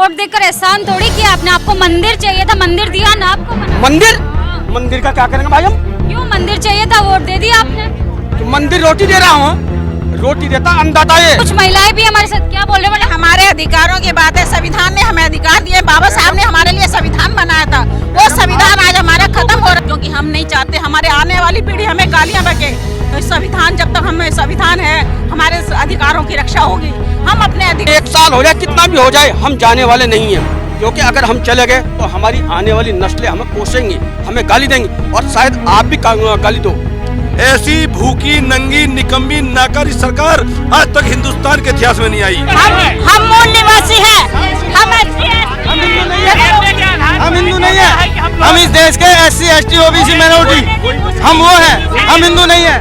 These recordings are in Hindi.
वोट देकर एहसान थोड़ी किया आपने, आपको मंदिर चाहिए था, मंदिर दिया ना आपको। मंदिर का क्या करेंगे भाई हम? क्यों मंदिर चाहिए था, वोट दे दिया आपने। तो मंदिर रोटी दे रहा हूँ, रोटी देता अन्नदाता है। कुछ महिलाएं भी हमारे साथ क्या बोल रहे हैं, हमारे अधिकारों की बात है। संविधान ने हमें अधिकार दिए, बाबा साहब ने हमारे लिए संविधान बनाया था, वो संविधान आज हमारा खत्म हो रहा है क्योंकि हम नहीं चाहते हमारे आने वाली पीढ़ी हमें गालियां बके। तो संविधान जब तक हमें संविधान है, हमारे अधिकारों की रक्षा होगी। हम अपने एक साल हो जाए, कितना भी हो जाए, हम जाने वाले नहीं हैं, क्योंकि अगर हम चले गए तो हमारी आने वाली नस्लें हमें कोसेंगी, हमें गाली देंगी, और शायद आप भी गाली दो। ऐसी भूखी नंगी निकम्मी नाकारी सरकार आज तक हिंदुस्तान के इतिहास में नहीं आई। हम मूल निवासी हैं, हम हिंदू नहीं है, हम इस देश के SC ST OBC माइनॉरिटी, हम वो हैं, हम हिंदू नहीं है।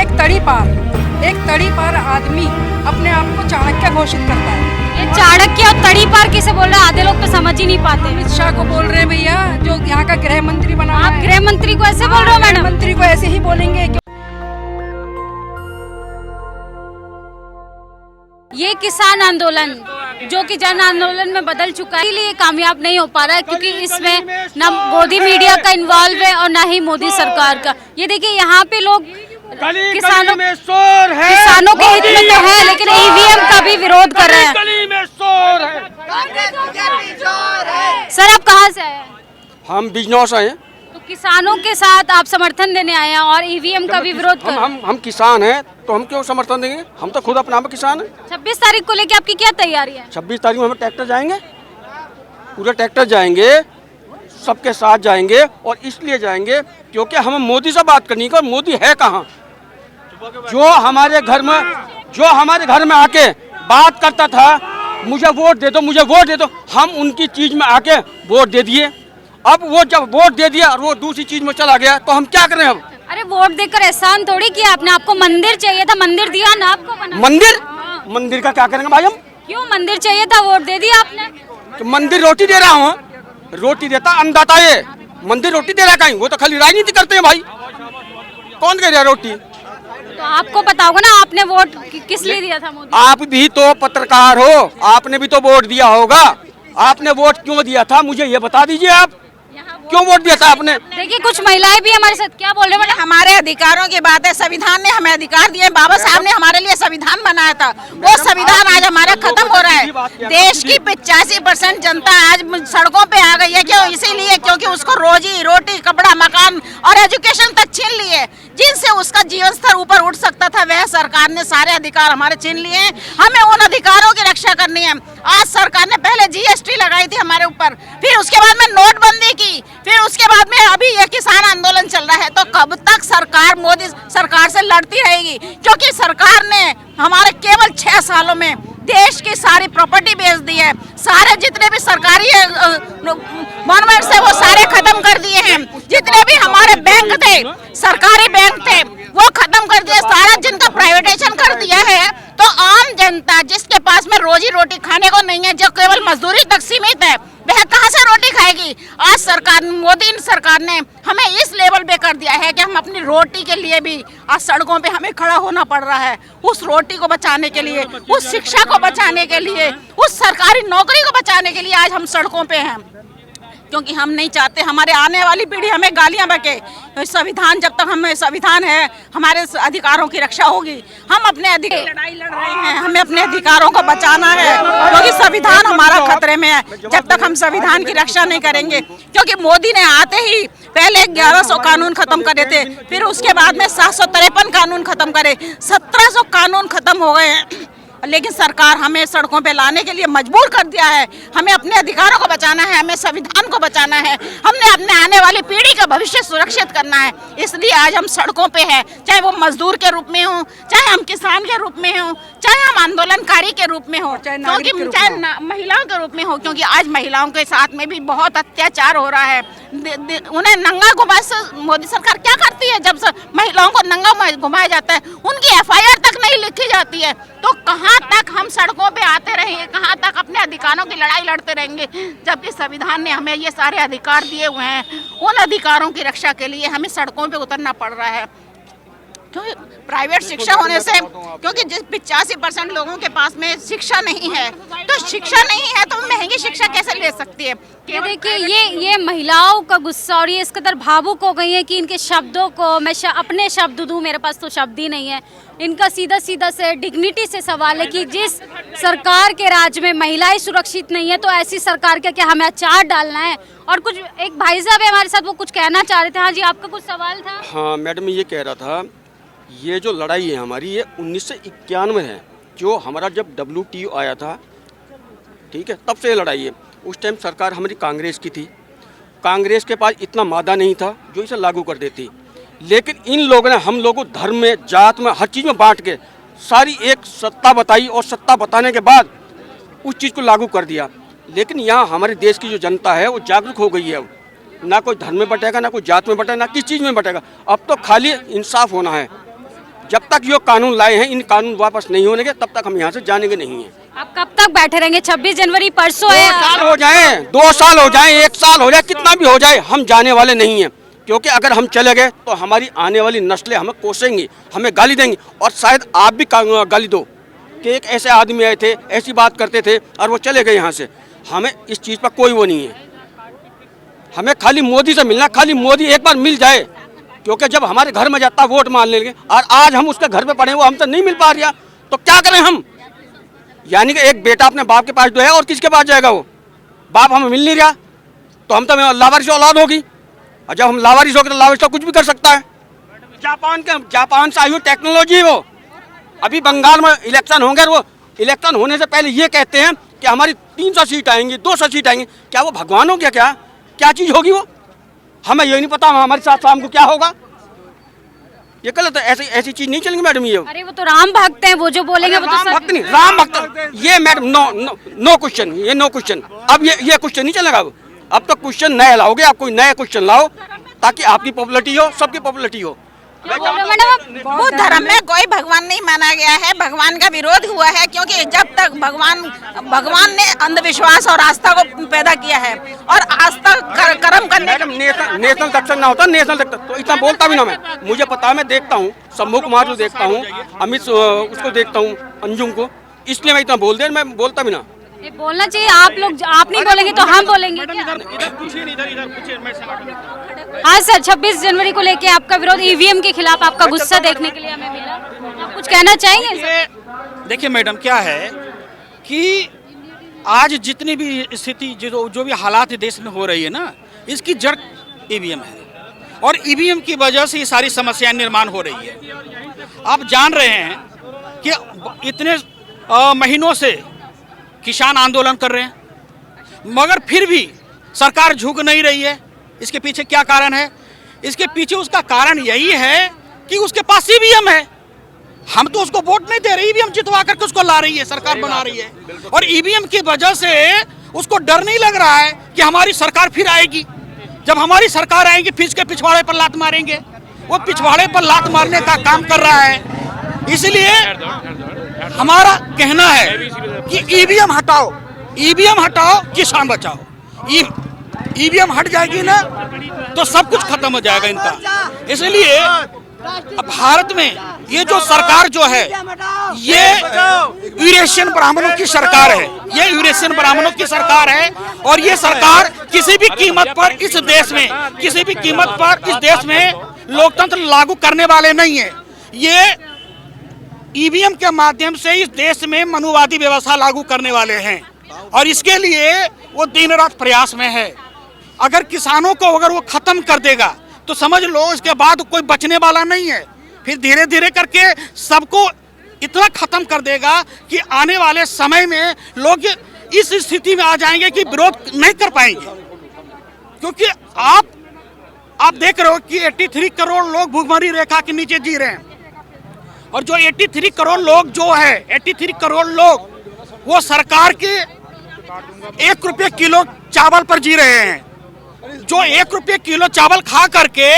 एक तड़ी पार आदमी अपने आप को चाणक्य घोषित करता है। ये चाणक्य और तड़ी पार किसे बोल रहे हैं, आधे लोग तो समझ ही नहीं पाते। अमित शाह को बोल रहे हैं भैया, जो यहाँ का गृह मंत्री बना है। आप गृह मंत्री को ऐसे बोल रहे हो मैडम? मंत्री को ऐसे ही बोलेंगे। ये किसान आंदोलन जो कि जन आंदोलन में बदल चुका है, इसलिए कामयाब नहीं हो पा रहा है क्योंकि इसमें न मोदी मीडिया का इन्वॉल्व है और न ही मोदी सरकार का। ये देखिए यहाँ पे लोग किसानों में शोर है, किसानों के हित में तो है, लेकिन EVM का भी विरोध कर रहे हैं। गली में शोर है। सर आप कहाँ से आए हैं? हम बिजनौर आए हैं। तो किसानों के साथ आप समर्थन देने आए हैं और EVM का भी विरोध कर। हम किसान हैं तो हम क्यों समर्थन देंगे? हम तो खुद अपना में किसान हैं। 26 तारीख को लेके आपकी क्या तैयारी है? 26 तारीख में हम ट्रैक्टर जाएंगे, पूरे ट्रैक्टर जाएंगे, सबके साथ जाएंगे, और इसलिए जाएंगे क्योंकि हमें मोदी से बात करनी है। और मोदी है कहाँ? जो हमारे घर में आके बात करता था, मुझे वोट दे दो, मुझे वोट दे दो, हम उनकी चीज में आके वोट दे दिए। अब वो जब वोट दे दिया और वो दूसरी चीज में चला गया तो हम क्या करें अब? अरे वोट देकर एहसान थोड़ी किया आपने, आपको मंदिर चाहिए था, मंदिर दिया ना आपको। मंदिर का क्या करेंगे भाई हम? क्यों मंदिर चाहिए था, वोट दे दिया आपने। तो मंदिर रोटी दे रहा हूँ, रोटी देता अन्नदाता है। मंदिर रोटी दे रहा कहीं, वो तो खाली राजनीति करते हैं भाई। कौन दे रहा रोटी? तो आपको पता होगा ना आपने वोट किस लिए दिया था मोदी? आप भी तो पत्रकार हो, आपने भी तो वोट दिया होगा। आपने वोट क्यों दिया था, मुझे ये बता दीजिए। आप क्यों वोट दिया था आपने? देखिए कुछ महिलाएं भी हमारे साथ क्या बोल रहे हैं, हमारे अधिकारों की बात है। संविधान ने हमें अधिकार दिए, बाबा साहब ने हमारे लिए संविधान बनाया था, वो संविधान आज हमारा खत्म हो रहा है। देश की 85% जनता आज सड़कों पे आ गई है। क्यों? इसीलिए क्योंकि उसको रोजी रोटी, कपड़ा, मकान और एजुकेशन तक छीन लिए, जिनसे उसका जीवन स्तर ऊपर उठ सकता था। वह सरकार ने सारे अधिकार हमारे छीन लिए। हमें उन अधिकारों की रक्षा करनी है। आज सरकार ने पहले GST लगाई थी हमारे ऊपर, फिर उसके बाद में नोटबंदी की, फिर उसके बाद में अभी ये किसान आंदोलन चल रहा है। तो कब तक सरकार मोदी सरकार से लड़ती रहेगी? क्योंकि सरकार ने हमारे केवल 6 सालों में देश की सारी प्रॉपर्टी बेच दी है। सारे जितने भी सरकारी मॉन्यूमेंट्स है वो सारे खत्म कर दिए हैं। जितने भी हमारे बैंक थे, सरकारी बैंक थे, वो खत्म कर दिए। सारा जिनका प्राइवेटाइजेशन कर दिया है। तो आम जनता जिसके पास में रोजी रोटी खाने को नहीं है, जो केवल मजदूरी तक सीमित है, वह कहाँ से रोटी खाएगी? आज सरकार, मोदी सरकार ने हमें इस लेवल पे कर दिया है कि हम अपनी रोटी के लिए भी आज सड़कों पे हमें खड़ा होना पड़ रहा है। उस रोटी को बचाने के लिए, उस शिक्षा को बचाने के लिए, उस सरकारी नौकरी को बचाने के लिए आज हम सड़कों पे हैं, क्योंकि हम नहीं चाहते हमारे आने वाली पीढ़ी हमें गालियां बके। तो संविधान जब तक हमें संविधान है, हमारे अधिकारों की रक्षा होगी। हम अपने लड़ाई लड़ रहे हैं, हमें अपने अधिकारों को बचाना है, क्योंकि संविधान हमारा खतरे में है। जब तक हम संविधान की रक्षा नहीं करेंगे, क्योंकि मोदी ने आते ही पहले 1100 कानून खत्म करे थे, फिर उसके बाद में 753 कानून खत्म करे, 1700 कानून खत्म हो गए हैं, लेकिन सरकार हमें सड़कों पे लाने के लिए मजबूर कर दिया है। हमें अपने अधिकारों को बचाना है, हमें संविधान को बचाना है, हमने अपने आने वाली पीढ़ी का भविष्य सुरक्षित करना है। इसलिए आज हम सड़कों पे हैं, चाहे वो मजदूर के रूप में हो, चाहे हम किसान के रूप में हो, चाहे हम आंदोलनकारी के रूप में हो, चाहे महिलाओं के रूप में हो, क्योंकि आज महिलाओं के साथ में भी बहुत अत्याचार हो रहा है। उन्हें नंगा घुमाए से मोदी सरकार क्या करती है? जब महिलाओं को नंगा घुमाया जाता है, उनकी FIR तक नहीं लिखी जाती है। तो कहाँ तक हम सड़कों पे आते रहेंगे, कहाँ तक अपने अधिकारों की लड़ाई लड़ते रहेंगे, जबकि संविधान ने हमें ये सारे अधिकार दिए हुए हैं। उन अधिकारों की रक्षा के लिए हमें सड़कों पे उतरना पड़ रहा है। क्यों प्राइवेट शिक्षा होने से, क्योंकि जिस 85% लोगों के पास में शिक्षा नहीं है, तो शिक्षा नहीं है तो महंगी शिक्षा कैसे ले सकती है। ये देखिए ये महिलाओं का गुस्सा, और ये इस कदर भावुक हो गई है कि इनके शब्दों को मैं अपने शब्द दूं, मेरे पास तो शब्द ही नहीं है। इनका सीधा सीधा से डिग्निटी से सवाल है कि जिस सरकार के राज में महिलाएं सुरक्षित नहीं है, तो ऐसी सरकार का क्या हमें अचार डालना है। और कुछ एक भाई साहब है हमारे साथ, वो कुछ कहना चाह रहे थे। हाँ जी, आपका कुछ सवाल था? हाँ मैडम, ये कह रहा था, ये जो लड़ाई है हमारी, ये 1991 है, जो हमारा जब WTO आया था, ठीक है, तब से ये लड़ाई है। उस टाइम सरकार हमारी कांग्रेस की थी, कांग्रेस के पास इतना मादा नहीं था जो इसे लागू कर देती, लेकिन इन लोगों ने हम लोगों को धर्म में, जात में, हर चीज़ में बांट के सारी एक सत्ता बताई, और सत्ता बताने के बाद उस चीज़ को लागू कर दिया। लेकिन यहाँ हमारे देश की जो जनता है वो जागरूक हो गई है, ना कोई धर्म में बटेगा, ना कोई जात में बटेगा, ना किस चीज़ में बटेगा। अब तो खाली इंसाफ होना है। जब तक ये कानून लाए हैं, इन कानून वापस नहीं होने के, तब तक हम यहाँ से जानेंगे नहीं हैं। आप कब तक बैठे रहेंगे? 26 जनवरी परसों है। 2 साल हो जाए, 2 साल हो जाए, 1 साल हो जाए, कितना भी हो जाए, हम जाने वाले नहीं हैं। क्योंकि अगर हम चले गए तो हमारी आने वाली नस्लें हमें कोसेंगी, हमें गाली देंगी, और शायद आप भी गाली दो कि एक ऐसे आदमी आए थे, ऐसी बात करते थे और वो चले गए यहाँ से। हमें इस चीज़ पर कोई वो नहीं है। हमें खाली मोदी से मिलना, खाली मोदी एक बार मिल जाए, क्योंकि जब हमारे घर में जाता वोट मान लेंगे, और आज हम उसके घर पे पड़े, वो हमसे नहीं मिल पा रहा, तो क्या करें हम? यानी कि एक बेटा अपने बाप के पास जो है, और किसके पास जाएगा? वो बाप हमें मिल नहीं रहा, तो हम तो लावारिस औलाद होगी, और जब हम लावारिस होगी तो लावारिस तो कुछ भी कर सकता है। जापान से आई हुई टेक्नोलॉजी वो। अभी बंगाल में इलेक्शन होंगे, वो इलेक्शन होने से पहले ये कहते हैं कि हमारी 300 सीट आएंगी, 200 सीट आएंगी। क्या वो भगवान हो गया? क्या चीज़ होगी वो? हमें यही नहीं पता हमारे साथ शाम को क्या होगा। ये गलत है, ऐसी चीज नहीं चलेंगी मैडम। ये अरे वो तो राम भक्त हैं, वो जो बोलेंगे वो तो राम भक्त नहीं, राम भक्त ये मैडम नो क्वेश्चन, ये नो क्वेश्चन। अब ये क्वेश्चन नहीं चलेगा। अब तो क्वेश्चन नए लाओगे, आप कोई नया क्वेश्चन लाओ, ताकि आपकी पॉपुलरिटी हो, सबकी पॉपुलरिटी हो। बुद्ध धर्म में कोई भगवान नहीं माना गया है, भगवान का विरोध हुआ है, क्योंकि जब तक भगवान ने अंधविश्वास और आस्था को पैदा किया है, और आस्था कर्म करने। नेशनल तक ना होता, नेशनल तक तो इतना बोलता भी ना मैं। मुझे पता है, मैं देखता हूँ शंभू कुमार को देखता हूँ, अमित उसको देखता हूँ, अंजुम को, इसलिए मैं इतना बोल दे, मैं बोलता भी ना। ये बोलना चाहिए। आप लोग, आप नहीं बोलेंगे तो हम बोलेंगे क्या? हाँ सर, 26 जनवरी को लेके आपका विरोध, ईवीएम के खिलाफ आपका गुस्सा देखने के लिए हमें मिला। आप कुछ कहना चाहेंगे? देखिए मैडम, क्या है कि आज जितनी भी स्थिति, जो भी हालात देश में हो रही है ना, इसकी जड़ ईवीएम है, और ईवीएम की वजह से ये सारी समस्याएं निर्माण हो रही है। आप जान रहे हैं कि इतने महीनों से किसान आंदोलन कर रहे हैं, मगर फिर भी सरकार झुक नहीं रही है। इसके पीछे क्या कारण है? इसके पीछे उसका कारण यही है कि उसके पास ईवीएम है। हम तो उसको वोट नहीं दे रहे, ईवीएम जितवा करके उसको ला रही है, सरकार बना रही है। और ईवीएम की वजह से उसको डर नहीं लग रहा है कि हमारी सरकार फिर आएगी। जब हमारी सरकार आएगी, फिर इसके पिछवाड़े पर लात मारेंगे। वो पिछवाड़े पर लात मारने का काम कर रहा है। इसलिए हमारा कहना है कि ईवीएम हटाओ, ईवीएम हटाओ, किसान बचाओ। ईवीएम हट जाएगी ना तो सब कुछ खत्म हो जाएगा इनका। इसलिए अब भारत में ये जो सरकार जो है, ये यूरेशियन ब्राह्मणों की सरकार है, ये यूरेशियन ब्राह्मणों की सरकार है। और ये सरकार किसी भी कीमत पर इस देश में, किसी भी कीमत पर इस देश में लोकतंत्र लागू करने वाले नहीं है। ये ईवीएम के माध्यम से इस देश में मनुवादी व्यवस्था लागू करने वाले हैं, और इसके लिए वो दिन रात प्रयास में है। अगर किसानों को अगर वो खत्म कर देगा तो समझ लो इसके बाद कोई बचने वाला नहीं है। फिर धीरे धीरे करके सबको इतना खत्म कर देगा कि आने वाले समय में लोग इस स्थिति में आ जाएंगे कि विरोध नहीं कर पाएंगे। क्योंकि आप देख रहे हो कि 83 करोड़ लोग भूखमरी रेखा के नीचे जी रहे हैं, और जो 83 करोड़ लोग जो है, 83 करोड़ लोग वो सरकार के 1 रुपये किलो चावल पर जी रहे हैं। जो 1 रुपये किलो चावल खा करके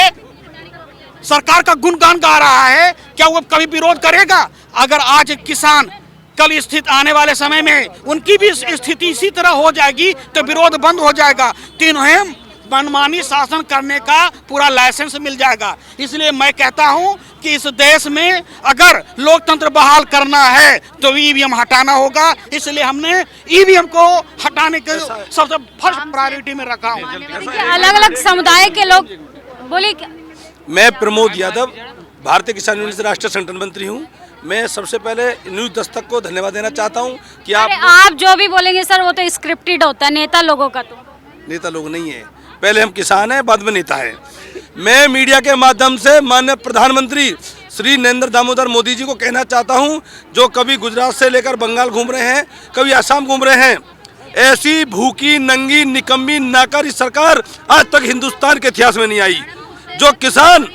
सरकार का गुणगान गा रहा है, क्या वो कभी विरोध करेगा? अगर आज किसान कल स्थिति आने वाले समय में उनकी भी स्थिति इसी तरह हो जाएगी तो विरोध बंद हो जाएगा। तो मनमानी शासन करने का पूरा लाइसेंस मिल जाएगा। इसलिए मैं कहता हूं कि इस देश में अगर लोकतंत्र बहाल करना है तो ईवीएम हटाना होगा। इसलिए हमने ईवीएम को हटाने के सबसे फर्स्ट प्रायोरिटी में रखा हूं। अलग अलग समुदाय के लोग बोले मैं प्रमोद यादव, भारतीय किसान यूनियन से राष्ट्रीय संगठन मंत्री हूँ। मैं सबसे पहले न्यूज दस्तक को धन्यवाद देना चाहता हूँ कि आप जो भी बोलेंगे सर वो तो स्क्रिप्टेड होता है, नेता लोगों का तो नेता लोग नहीं है, पहले हम किसान हैं, बाद में नेता है। मैं मीडिया के माध्यम से माननीय प्रधानमंत्री श्री नरेंद्र दामोदर मोदी जी को कहना चाहता हूं, जो कभी गुजरात से लेकर बंगाल घूम रहे हैं, कभी आसाम घूम रहे हैं, ऐसी भूखी नंगी निकम्मी नाकारी सरकार आज तक हिंदुस्तान के इतिहास में नहीं आई। जो किसान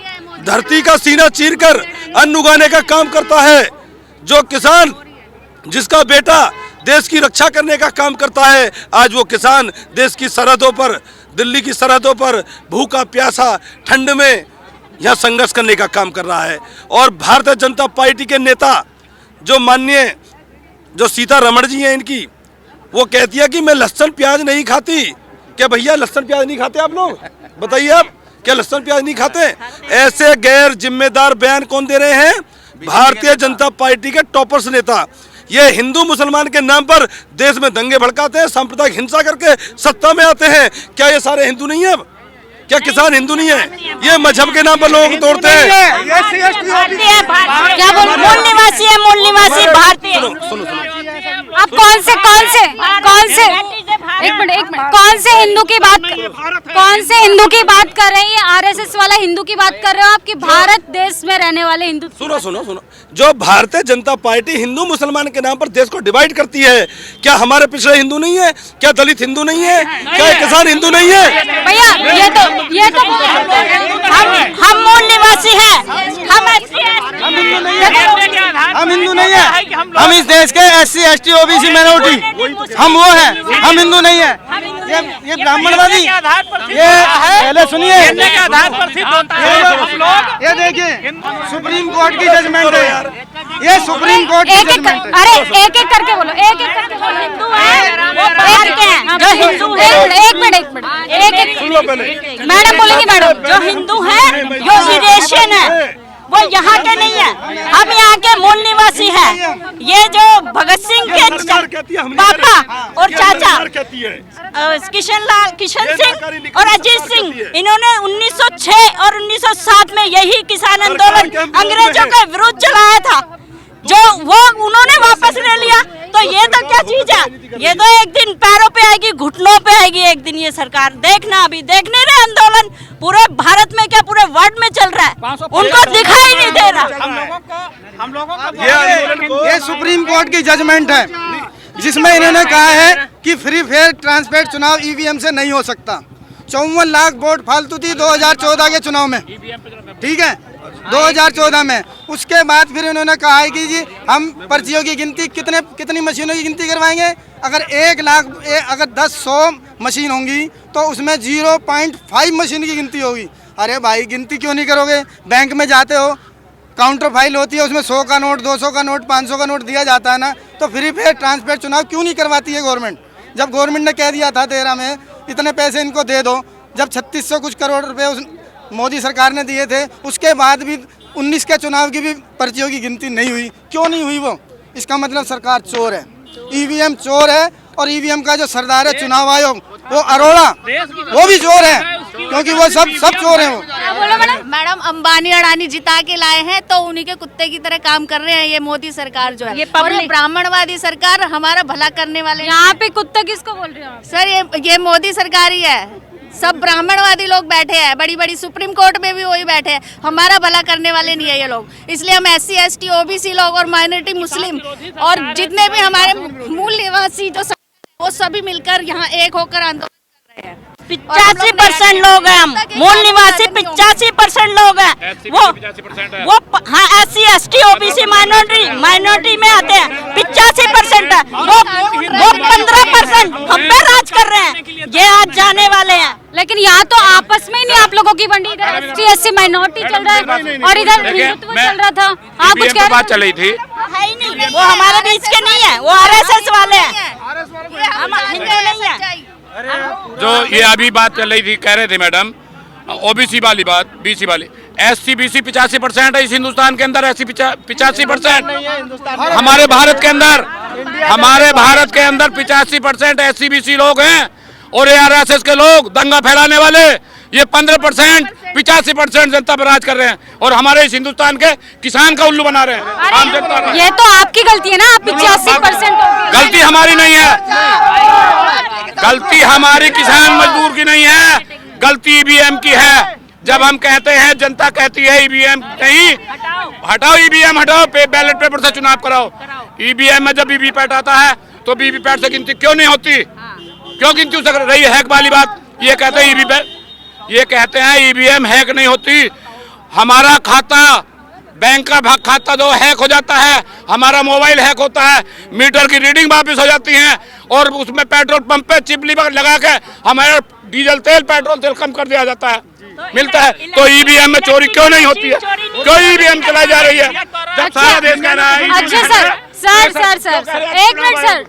धरती का सीना चीरकर अन्न उगाने का काम करता है, जो किसान जिसका बेटा देश की रक्षा करने का काम करता है, आज वो किसान देश की सरहदों पर, दिल्ली की सरहदों पर भूखा प्यासा ठंड में यहाँ संघर्ष करने का काम कर रहा है। और भारतीय जनता पार्टी के नेता जो माननीय जो सीतारमण जी हैं, इनकी वो कहती है कि मैं लहसुन प्याज नहीं खाती। क्या भैया लहसुन प्याज नहीं खाते आप लोग? बताइए आप, क्या लहसुन प्याज नहीं खाते? ऐसे गैर जिम्मेदार बयान कौन दे रहे हैं? भारतीय जनता पार्टी के टॉपर्स नेता। ये हिंदू मुसलमान के नाम पर देश में दंगे भड़काते हैं, सांप्रदायिक हिंसा करके सत्ता में आते हैं। क्या ये सारे हिंदू नहीं है? क्या किसान हिंदू नहीं है? ये मजहब के नाम पर लोगों को तोड़ते हैं। क्या बोल मूल निवासी है, मूल निवासी भारतीय। आप कौन से एक मिनट कौन से हिंदू की बात कर रहे हैं? ये आरएसएस वाला हिंदू की बात कर रहे हो आप कि भारत देश में रहने वाले हिंदू? सुनो, जो भारतीय जनता पार्टी हिंदू मुसलमान के नाम पर देश को डिवाइड करती है, क्या हमारे पिछड़े हिंदू नहीं है? क्या दलित हिंदू नहीं है? क्या किसान हिंदू नहीं है? भैया ये तो हम मूल निवासी हैं, हम हिंदू नहीं है। हम इस देश के SC ST OBC माइनॉरिटी, हम वो हैं, हम हिंदू नहीं है। ये ब्राह्मणवादी, ये पहले सुनिए, ये देखिए सुप्रीम कोर्ट की जजमेंट है यार, ये सुप्रीम कोर्ट की जजमेंट है। अरे एक एक करके बोलो, एक एक करके बोलो। हिंदू है वो बाहर के हैं, जो हिंदू है एक मिनट मैडम बोलेंगी। मैडम जो हिंदू है, जो विदेशियन है, वो यहाँ के नहीं है, हम यहाँ के मूल निवासी हैं। ये जो भगत सिंह के पापा और चाचा किशन सिंह और अजीत सिंह, इन्होंने 1906 और 1907 में यही किसान आंदोलन अंग्रेजों के विरुद्ध चलाया था, जो वो उन्होंने वापस ले लिया। तो ये तो क्या चीज है? ये तो एक दिन पैरों पे आएगी, घुटनों पे आएगी एक दिन ये सरकार। देखना, अभी देखने रहे आंदोलन पूरे भारत में, क्या पूरे वर्ल्ड में चल रहा है, उनको दिखाई नहीं दे रहा। हम लोगों को ये सुप्रीम कोर्ट की जजमेंट है, जिसमें इन्होंने कहा है कि फ्री फेयर ट्रांसपेरेंट चुनाव EVM से नहीं हो सकता। 54 लाख वोट फालतू थी 2014 के चुनाव में, ठीक है, 2014 में। उसके बाद फिर इन्होंने कहा है कि जी हम पर्चियों की गिनती कितनी मशीनों की गिनती करवाएंगे? अगर 1 लाख अगर 100 मशीन होंगी तो उसमें 0.5 मशीन की गिनती होगी। अरे भाई गिनती क्यों नहीं करोगे? बैंक में जाते हो, काउंटर फाइल होती है, उसमें 100 का नोट, 200 का नोट, 500 का नोट दिया जाता है ना। तो फ्री फेयर ट्रांसपेरेंट चुनाव क्यों नहीं करवाती है गवर्नमेंट? जब गवर्नमेंट ने कह दिया था 13 में इतने पैसे इनको दे दो, जब 3600 कुछ करोड़ रुपए उस मोदी सरकार ने दिए थे, उसके बाद भी 19 के चुनाव की भी पर्चियों की गिनती नहीं हुई। क्यों नहीं हुई वो? इसका मतलब सरकार चोर है, EVM चोर है। और EVM का जो सरदार है चुनाव आयोग, वो अरोड़ा, वो भी चोर है, क्योंकि वो सब चोर हैं। वो मैडम अंबानी अडानी जिता के लाए हैं तो उन्हीं के कुत्ते की तरह काम कर रहे हैं ये मोदी सरकार जो है। और ये ब्राह्मणवादी सरकार हमारा भला करने वाले। यहाँ पे कुत्ता किसको बोल रहे हो आप? सर ये मोदी सरकार ही है, सब ब्राह्मणवादी लोग बैठे हैं, बड़ी बड़ी सुप्रीम कोर्ट में भी वही बैठे हैं, हमारा भला करने वाले नहीं है ये लोग। इसलिए हम SC ST OBC लोग और माइनॉरिटी मुस्लिम और जितने भी हमारे मूल निवासी जो वो सभी मिलकर यहाँ एक होकर आंदोलन कर रहे हैं। 85% लोग हैं, हम मूल निवासी 85% लोग हैं। वो हाँ SC ST OBC माइनॉरिटी में आते हैं, 85% है। वो 15% हम पे राज कर रहे हैं, ये आज जाने वाले हैं। लेकिन यहाँ तो आपस में ही नहीं आप लोगों की बंडी, इधर ST SC माइनॉरिटी चल रहा है और इधर हिंदुत्व चल रहा था। आप कुछ कह बात चल रही थी, है ही नहीं, वो हमारे बीच के नहीं है, वो RSS वाले हैं, हम हिंदू नहीं है। जो ये अभी बात चल रही थी, कह रहे थे मैडम, ओबीसी वाली बात, बीसी वाली, SC BC 85% है इस हिंदुस्तान के अंदर, SC 85%। हमारे भारत के अंदर 85% SC BC लोग हैं, और ARSS के लोग दंगा फैलाने वाले ये 15% 85% जनता पर राज कर रहे हैं, और हमारे इस हिंदुस्तान के किसान का उल्लू बना रहे हैं आम जनता का। ये तो आपकी गलती है ना, आप 85% गलती हमारी नहीं है, गलती हमारी किसान मजदूर की नहीं है, गलती EVM की है। जब हम कहते हैं, जनता कहती है EVM नहीं, हटाओ EVM, हटाओ, बैलेट पेपर से चुनाव कराओ। EVM में जब वीवीपैट आता है तो वीवीपैट से गिनती क्यों नहीं होती, क्यों गिनती हो रही है? हैक वाली बात ये कहते हैं, ये कहते हैं EVM हैक नहीं होती। हमारा खाता, बैंक का खाता जो हैक हो जाता है, हमारा मोबाइल हैक होता है, मीटर की रीडिंग वापस हो जाती है, और उसमें पेट्रोल पंप पे चिप लगा के हमारा डीजल तेल, पेट्रोल तेल कम कर दिया जाता है, मिलता है। तो EVM में चोरी क्यों नहीं होती है? क्यों EVM चलाई जा रही है जब सारा देश कह रहा है? अच्छा सर, एक मिनट सर,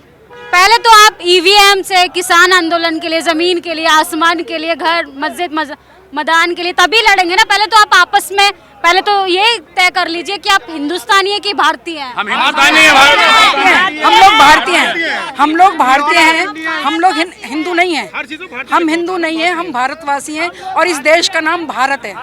पहले तो आप EVM से किसान आंदोलन के लिए, जमीन के लिए, आसमान के लिए, घर, मस्जिद, मैदान के लिए तभी लड़ेंगे ना। पहले तो आप आपस में, पहले तो ये तय कर लीजिए कि आप हिंदुस्तानी है कि भारतीय हैं। हम हिंदुस्तानी हैं, हम लोग भारतीय हैं, हम लोग भारतीय हैं, हम लोग हिंदू नहीं हैं, हम हिंदू नहीं हैं, हम भारतवासी हैं, और इस देश का नाम भारत है।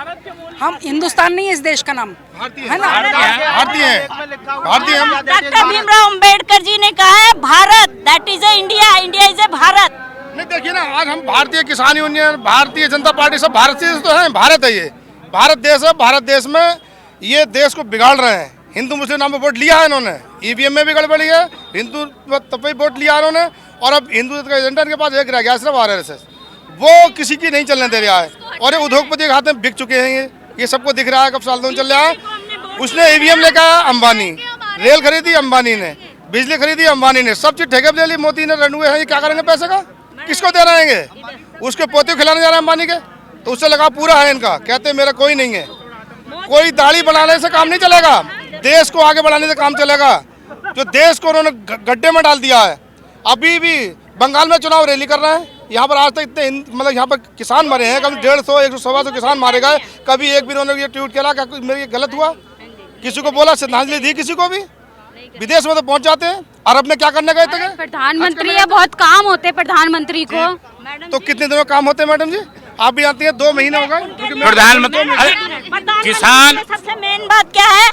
हम हिंदुस्तान नहीं है इस देश का नाम, है ना? भारतीय। डॉक्टर भीमराव अंबेडकर जी ने कहा है Bharat, that is a India, India is a Bharat. नहीं, देखिए ना, आज हम भारतीय किसान यूनियन, भारतीय जनता पार्टी सब भारत से तो है, भारत है, ये भारत देश है। भारत देश में ये देश को बिगाड़ रहे हैं। हिंदू मुस्लिम नाम पे वोट लिया है इन्होंने, EVM में भी गड़बड़ी है, हिंदू तब वोट लिया इन्होंने, और अब हिंदू का एजेंडा के पास एक रह गया सिर्फ RSS, वो किसी की नहीं चलने दे रहा है। और ये उद्योगपति के हाथ में बिक चुके हैं, ये सबको दिख रहा है, कब साल चल रहा है। उसने EVM लेकर आया अंबानी, रेल खरीदी अंबानी ने, बिजली खरीदी अंबानी ने, सब चीज ठेके पे ले ली मोदी ने, रन हुए हैं। ये क्या करेंगे पैसे का, किसको दे रहेंगे? उसके पोते को खिलाने जा रहे हैं अंबानी के, तो उससे लगा पूरा है इनका। कहते मेरा कोई नहीं है, कोई दाढ़ी बनाने से काम नहीं चलेगा, देश को आगे बढ़ाने से काम चलेगा। जो देश को उन्होंने गड्ढे में डाल दिया है। अभी भी बंगाल में चुनाव रैली कर रहे हैं, यहाँ पर आज तक इतने मतलब यहाँ पर किसान मरे हैं, कभी 150 100 किसान मारे गए। कभी एक भी उन्होंने ये ट्वीट किया क्या मेरे ये गलत हुआ, किसी को बोला, श्रद्धांजलि दी किसी को भी? विदेश में तो पहुंच जाते हैं। अरब में क्या करने गए थे? प्रधानमंत्री है, बहुत काम होते हैं प्रधानमंत्री को। तो कितने दिनों काम होते हैं मैडम जी? आप भी जानती हैं, 2 महीने हो गए प्रधानमंत्री। किसान, सबसे मेन बात क्या है?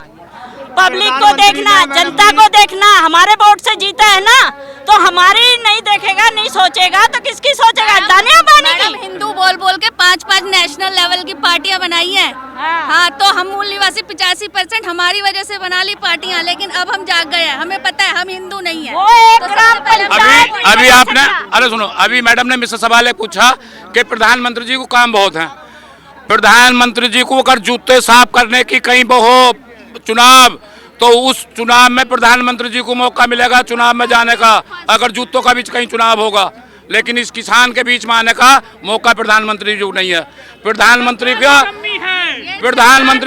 पब्लिक को देखना, जनता को देखना। हमारे वोट से जीता है ना, तो हमारी नहीं देखेगा, नहीं सोचेगा, तो किसकी सोचेगा? दानिया बानी की। हिंदू बोल बोल के 5 नेशनल लेवल की पार्टियां बनाई हैं। हाँ, तो हम मूल निवासी 85% हमारी वजह से बना ली पार्टियां, लेकिन अब हम जाग गए हैं, हमें पता है हम हिंदू नहीं है। अभी आपने, अरे सुनो, अभी मैडम ने मुझसे सवाल पूछा कि प्रधानमंत्री जी को काम बहुत है। प्रधानमंत्री जी को अगर जूते साफ करने की कहीं वो हो चुनाव, तो उस चुनाव में प्रधानमंत्री जी को मौका मिलेगा चुनाव में जाने का, अगर जूतों का भी कहीं चुनाव होगा। लेकिन इस किसान के बीच में आने का मौका प्रधानमंत्री जी को नहीं है। प्रधानमंत्री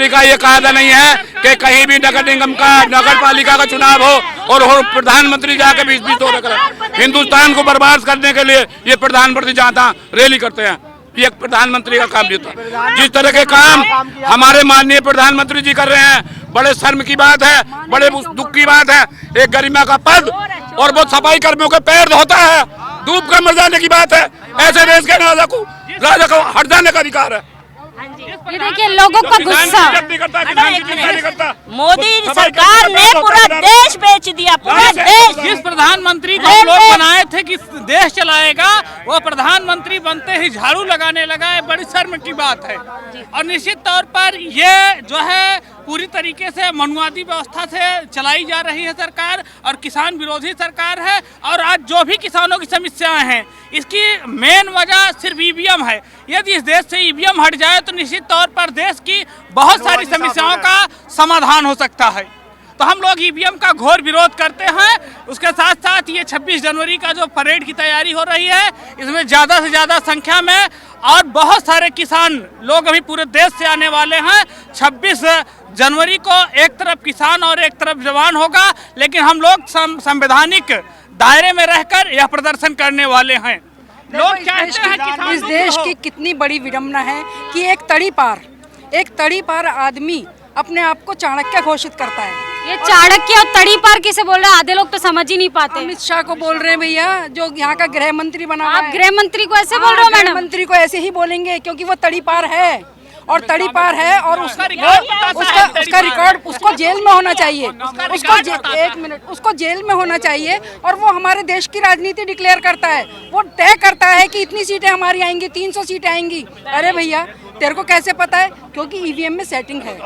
का ये कायदा नहीं है कि कहीं भी नगर निगम का, नगर पालिका का चुनाव हो और प्रधानमंत्री जाके बीच दौरे करें। हिंदुस्तान को बर्बाद करने के लिए ये प्रधानमंत्री जहाँ रैली करते हैं, ये प्रधानमंत्री का काम नहीं होता। जिस तरह के काम हमारे माननीय प्रधानमंत्री जी कर रहे हैं, बड़े शर्म की बात है, बड़े दुख की बात है। एक गरिमा का पद और वो सफाई कर्मियों के पैर धोता है, डूब कर मर जाने की बात है। ऐसे देश के राजा को हट जाने का अधिकार है। ये देखिए लोगों का गुस्सा। मोदी सरकार ने पूरा देश बेच दिया, पूरा देश। जिस प्रधानमंत्री को हम लोग बनाए थे कि देश चलाएगा, वो प्रधानमंत्री बनते ही झाड़ू लगाने लगा है, बड़ी शर्म की बात है। और निश्चित तौर पर ये जो है पूरी तरीके से मनुवादी व्यवस्था से चलाई जा रही है सरकार, और किसान विरोधी सरकार है। और आज जो भी किसानों की समस्याएं हैं, इसकी मेन वजह सिर्फ EVM है। यदि इस देश से EVM हट जाए तो निश्चित तौर पर देश की बहुत सारी समस्याओं का समाधान हो सकता है। तो हम लोग EVM का घोर विरोध करते हैं। उसके साथ साथ ये 26 जनवरी का जो परेड की तैयारी हो रही है, इसमें ज़्यादा से ज़्यादा संख्या में और बहुत सारे किसान लोग अभी पूरे देश से आने वाले हैं। 26 जनवरी को एक तरफ किसान और एक तरफ जवान होगा, लेकिन हम लोग संवैधानिक दायरे में रहकर यह प्रदर्शन करने वाले हैं। लोग चाहते हैं किसानों इस देश की कितनी बड़ी विडंबना है कि एक तड़ी पार आदमी अपने आप को चाणक्य घोषित करता है। ये चाणक्य और तड़ी पार किसे बोल रहे हैं, आधे लोग तो समझ ही नहीं पाते। अमित शाह को बोल रहे हैं भैया, जो यहाँ का गृह मंत्री बना हुआ आप है। गृह मंत्री को ऐसे बोल रहे हो गृह मैडम? मंत्री को ऐसे ही बोलेंगे क्योंकि वो तड़ी पार है और तड़ी पार है और उसका रिकॉर्ड उसको जेल में होना चाहिए। एक मिनट, उसको जेल में होना चाहिए और वो हमारे देश की राजनीति डिक्लेयर करता है। वो तय करता है कि इतनी सीटें हमारी आएंगी, 300 सीटें आएंगी। अरे भैया तेरे को कैसे पता है? क्योंकि ईवीएम में सेटिंग है,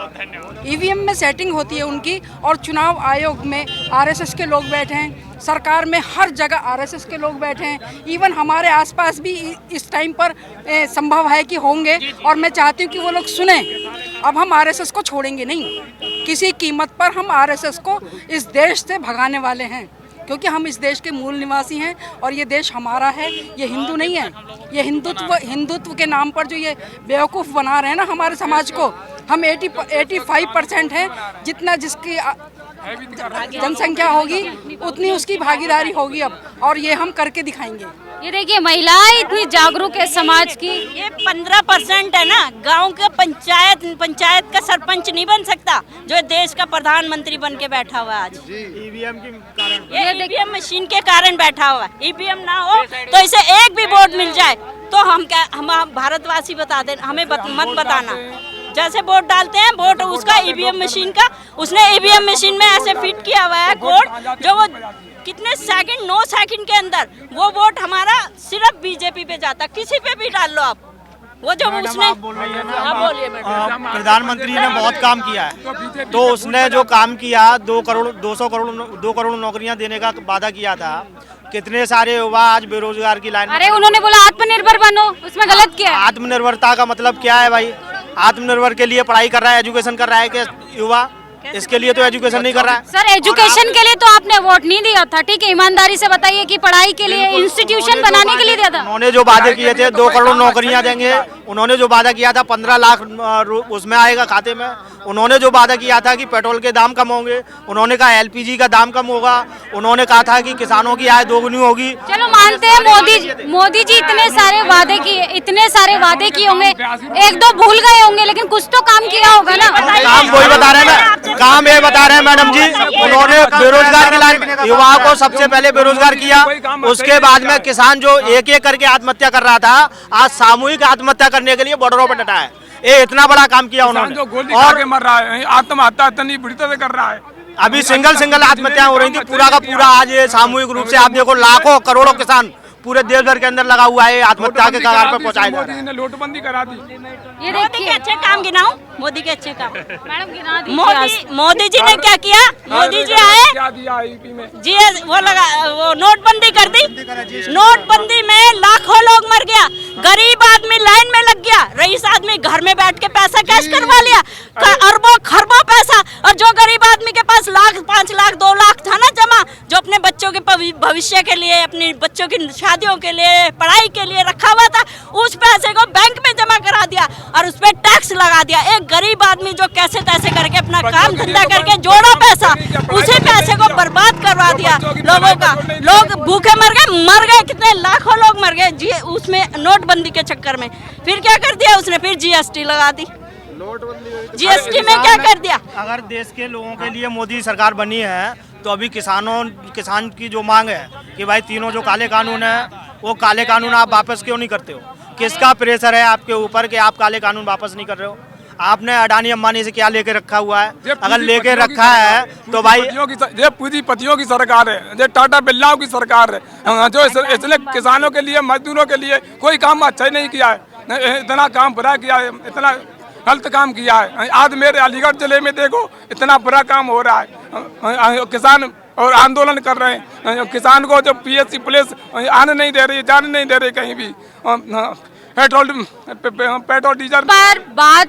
ईवीएम में सेटिंग होती है उनकी। और चुनाव आयोग में आरएसएस के लोग बैठे हैं, सरकार में हर जगह आरएसएस के लोग बैठे हैं। इवन हमारे आसपास भी इस टाइम पर संभव है कि होंगे और मैं चाहती हूँ कि वो लोग सुने। अब हम आरएसएस को छोड़ेंगे नहीं, किसी कीमत पर हम आरएसएस को इस देश से भगाने वाले हैं, क्योंकि हम इस देश के मूल निवासी हैं और ये देश हमारा है, ये हिंदू नहीं है। ये हिंदुत्व के नाम पर जो ये बेवकूफ़ बना रहे हैं ना हमारे समाज को। हम 85% हैं, जितना जिसकी जनसंख्या होगी उतनी उसकी भागीदारी होगी अब, और ये हम करके दिखाएंगे। ये देखिए महिलाएं इतनी जागरूक है समाज की। ये 15% है ना, गांव के पंचायत का सरपंच नहीं बन सकता जो देश का प्रधानमंत्री बन के बैठा हुआ है आज। ईवीएम के कारण, ये ईवीएम मशीन के कारण बैठा हुआ है। ईवीएम ना हो तो इसे एक भी वोट मिल जाए तो हम भारतवासी बता दें, हमें मत बताना। जैसे वोट डालते हैं, वोट उसका ईवीएम मशीन का, उसने ईवीएम मशीन में ऐसे फिट किया हुआ है कोड, जो वो कितने सेकंड 9 सेकंड के अंदर वो वोट हमारा सिर्फ बीजेपी पे जाता। किसी पे भी डाल लो आप, वो जो उसने आप बोलिए मैडम। प्रधानमंत्री ने बहुत काम किया है, तो उसने जो काम किया 2 करोड़ नौकरियां देने का वादा किया था। कितने सारे युवा आज बेरोजगार की लाइन। अरे उन्होंने बोला आत्मनिर्भर बनो, उसमें गलत क्या है? आत्मनिर्भरता का मतलब क्या है भाई? आत्मनिर्भर के लिए पढ़ाई कर रहा है, एजुकेशन कर रहा है कि युवा? इसके लिए तो एजुकेशन नहीं कर रहा है। सर एजुकेशन के लिए तो आपने वोट नहीं दिया था, ठीक है, ईमानदारी से बताइए कि पढ़ाई के लिए इंस्टीट्यूशन बनाने के लिए दिया था। उन्होंने जो वादे किए थे 2 करोड़ नौकरियां देंगे, उन्होंने जो वादा किया था 15 लाख उसमें आएगा खाते में, उन्होंने जो वादा किया था कि पेट्रोल के दाम कम होंगे, उन्होंने कहा एलपीजी का दाम कम होगा, उन्होंने कहा था कि किसानों की आय दोगुनी होगी। चलो मानते हैं मोदी जी इतने सारे वादे किए होंगे, 1-2 भूल गए होंगे, लेकिन कुछ तो काम किया होगा ना। काम वही बता रहे हैं, काम ये बता रहे हैं मैडम जी। उन्होंने बेरोजगार के लाइन युवाओं को सबसे पहले बेरोजगार किया, उसके बाद में किसान जो एक एक करके आत्महत्या कर रहा था, आज सामूहिक आत्महत्या करने के लिए बॉर्डरों पर डटा है। ये इतना बड़ा काम किया उन्होंने। और मर रहा है, आत्महत्या इतनी बुरी तरह कर रहा है। अभी सिंगल आत्महत्या हो रही थी, पूरा का पूरा आज ये सामूहिक रूप से आप देखो लाखों करोड़ों किसान पूरे देश भर के अंदर लगा हुआ है, आत्महत्या के कगार पर पहुंचाया जा रहा है। नोटबंदी करा दी। ये मोदी के अच्छे काम गिनाऊं, मोदी के अच्छे काम मैडम गिना दीजिए। मोदी जी ने क्या किया? मोदी जी आए जी वो नोटबंदी कर दी। नोटबंदी में लाखों लोग मर गया, गरीब आदमी लाइन में लग गया, रईस आदमी घर में बैठ के पैसा कैश करवा लिया, अरबों खरबों पैसा। और जो गरीब आदमी के पास लाख 5 लाख 2 लाख था ना जमा, जो अपने बच्चों के भविष्य के लिए, अपने बच्चों की शादियों के लिए, पढ़ाई के लिए रखा हुआ था, उस पैसे को बैंक में जमा करा दिया और उस पर टैक्स लगा दिया। एक गरीब आदमी जो कैसे तैसे करके अपना काम धंधा करके जोड़ा पैसा, उसी पैसे को बर्बाद करवा दिया लोगों का। लोग भूखे मर गए, कितने लाखों लोग मर गए जी उसमें नोटबंदी के चक्कर में। फिर क्या कर दिया उसने? फिर जीएसटी लगा दी। जीएसटी में क्या कर दिया? अगर देश के लोगों के लिए मोदी सरकार बनी है तो अभी किसान की जो मांग है कि भाई तीनों जो काले कानून है, वो काले कानून आप वापस क्यों नहीं करते हो? किसका प्रेशर है आपके ऊपर कि आप काले कानून वापस नहीं कर रहे हो? आपने अडानी अंबानी से क्या लेके रखा हुआ है? अगर लेके रखा है तो भाई ये पूंजीपतियों की सरकार है, ये टाटा बिरलाओं की सरकार है, जो इसलिए किसानों के लिए, मजदूरों के लिए कोई काम अच्छा ही नहीं किया है। इतना काम बुरा किया है, इतना गलत काम किया है। आज मेरे अलीगढ़ जिले में देखो इतना बुरा काम हो रहा है, किसान और आंदोलन कर रहे हैं। किसान को जो पीएससी पुलिस आने नहीं दे रही, जाने नहीं दे रही कहीं भी। पेट्रोल डीजल पर बात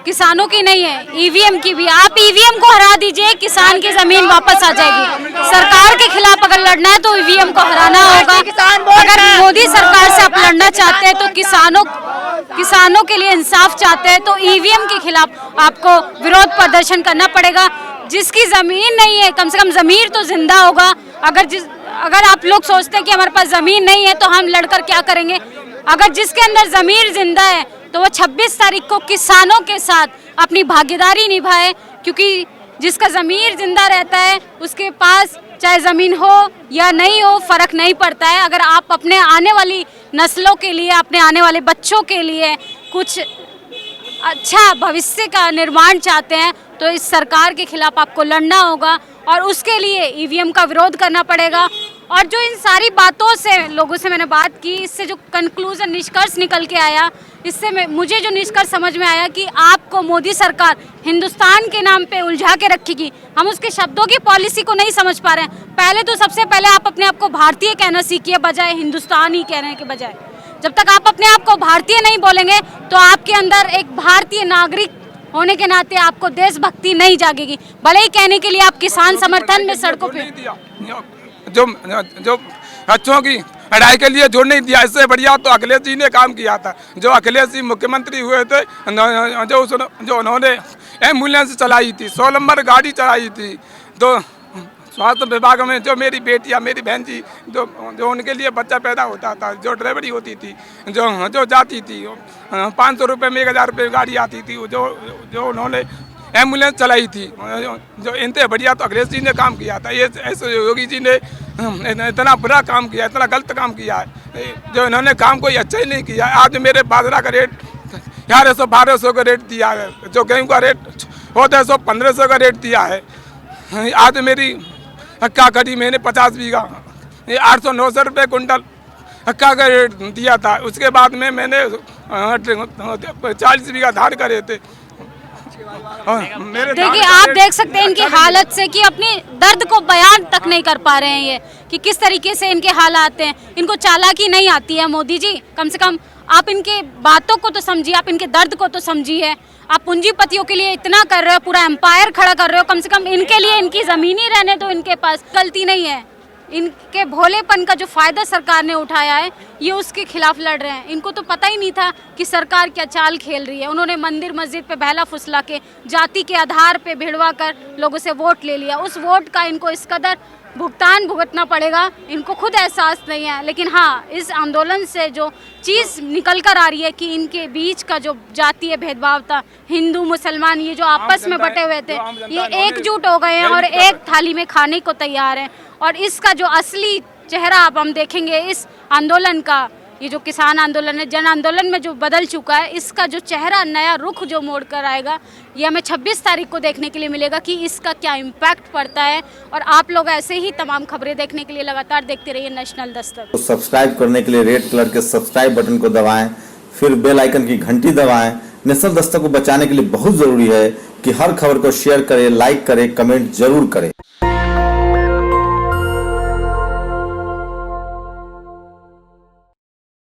किसानों की नहीं है, ईवीएम की भी। आप ईवीएम को हरा दीजिए, किसान की जमीन वापस आ जाएगी। सरकार के खिलाफ अगर लड़ना है तो ईवीएम को हराना होगा। अगर मोदी सरकार से आप लड़ना चाहते हैं तो किसानों के लिए इंसाफ चाहते हैं तो ईवीएम के खिलाफ आपको विरोध प्रदर्शन करना पड़ेगा। जिसकी जमीन नहीं है, कम से कम जमीर तो जिंदा होगा। अगर आप लोग सोचते हैं कि हमारे पास ज़मीन नहीं है तो हम लड़कर क्या करेंगे, अगर जिसके अंदर ज़मीर जिंदा है तो वो 26 तारीख को किसानों के साथ अपनी भागीदारी निभाए, क्योंकि जिसका ज़मीर जिंदा रहता है उसके पास चाहे ज़मीन हो या नहीं हो फर्क नहीं पड़ता है। अगर आप अपने आने वाली नस्लों के लिए, अपने आने वाले बच्चों के लिए कुछ अच्छा भविष्य का निर्माण चाहते हैं तो इस सरकार के खिलाफ आपको लड़ना होगा और उसके लिए ईवीएम का विरोध करना पड़ेगा। और जो इन सारी बातों से लोगों से मैंने बात की, इससे जो कंक्लूजन निष्कर्ष निकल के आया, इससे मुझे जो निष्कर्ष समझ में आया कि आपको मोदी सरकार हिंदुस्तान के नाम पे उलझा के रखेगी। हम उसके शब्दों की पॉलिसी को नहीं समझ पा रहे हैं। पहले तो सबसे पहले आप अपने आप को भारतीय कहना सीखिए बजाय हिंदुस्तानी कहने के बजाय। जब तक आप अपने आप को भारतीय नहीं बोलेंगे तो आपके अंदर एक भारतीय नागरिक होने के नाते आपको देशभक्ति नहीं जागेगी। भले ही कहने के लिए आप किसान समर्थन में सड़कों पे जो बच्चों की पढ़ाई के लिए जो नहीं दिया, इससे बढ़िया तो अखिलेश जी ने काम किया था। जो अखिलेश जी मुख्यमंत्री हुए थे, जो उन्होंने एम्बुलेंस चलाई थी, 100 नंबर गाड़ी चलाई थी, तो स्वास्थ्य विभाग में जो मेरी बेटियां, मेरी बहन जी, जो उनके लिए बच्चा पैदा होता था, जो ड्राइवरी होती थी, जो जाती थी 500 रुपये में 1000 रुपये गाड़ी आती थी, जो उन्होंने एम्बुलेंस चलाई थी, जो इनसे बढ़िया तो अखिलेश जी ने काम किया था। ये ऐसे योगी जी ने इतना बुरा काम किया, इतना गलत काम किया है, जो इन्होंने काम कोई अच्छा ही नहीं किया। आज मेरे बाजरा का रेट 1100-1200 का रेट दिया है, जो गेहूँ का रेट 1400-1500 का रेट दिया है। आज मेरी अक्का खड़ी मैंने 50 बीघा 800-900 रुपये कुंटल अक्का का रेट दिया था। उसके बाद में मैंने 40 बीघा धान करे थे। देखिए आप देख सकते हैं इनकी हालत से कि अपनी दर्द को बयान तक नहीं कर पा रहे हैं ये, कि किस तरीके से इनके हालात हैं। इनको चालाकी नहीं आती है। मोदी जी कम से कम आप इनके बातों को तो समझिए, आप इनके दर्द को तो समझिए। आप पूंजीपतियों के लिए इतना कर रहे हो, पूरा एम्पायर खड़ा कर रहे हो, कम से कम इनके लिए इनकी ज़मीन ही रहने दो। इनके पास गलती नहीं है, इनके भोलेपन का जो फ़ायदा सरकार ने उठाया है ये उसके खिलाफ लड़ रहे हैं। इनको तो पता ही नहीं था कि सरकार क्या चाल खेल रही है। उन्होंने मंदिर मस्जिद पे बहला फुसला के जाति के आधार पे भिड़वा कर लोगों से वोट ले लिया। उस वोट का इनको इस कदर भुगतान भुगतना पड़ेगा, इनको खुद एहसास नहीं है। लेकिन हाँ, इस आंदोलन से जो चीज़ निकल कर आ रही है कि इनके बीच का जो जातीय भेदभाव था, हिंदू मुसलमान ये जो आपस में बटे हुए थे, ये एकजुट हो गए हैं और एक थाली में खाने को तैयार हैं। और इसका जो असली चेहरा अब हम देखेंगे इस आंदोलन का, ये जो किसान आंदोलन है, जन आंदोलन में जो बदल चुका है, इसका जो चेहरा नया रुख जो मोड़ कर आएगा, ये हमें 26 तारीख को देखने के लिए मिलेगा कि इसका क्या इम्पैक्ट पड़ता है। और आप लोग ऐसे ही तमाम खबरें देखने के लिए लगातार देखते रहिए नेशनल दस्तक। तो सब्सक्राइब करने के लिए रेड कलर के सब्सक्राइब बटन को दबाएं, फिर बेल आइकन की घंटी दबाएं। नेशनल दस्तक को बचाने के लिए बहुत जरूरी है कि हर खबर को शेयर करें, लाइक करें, कमेंट जरूर करें।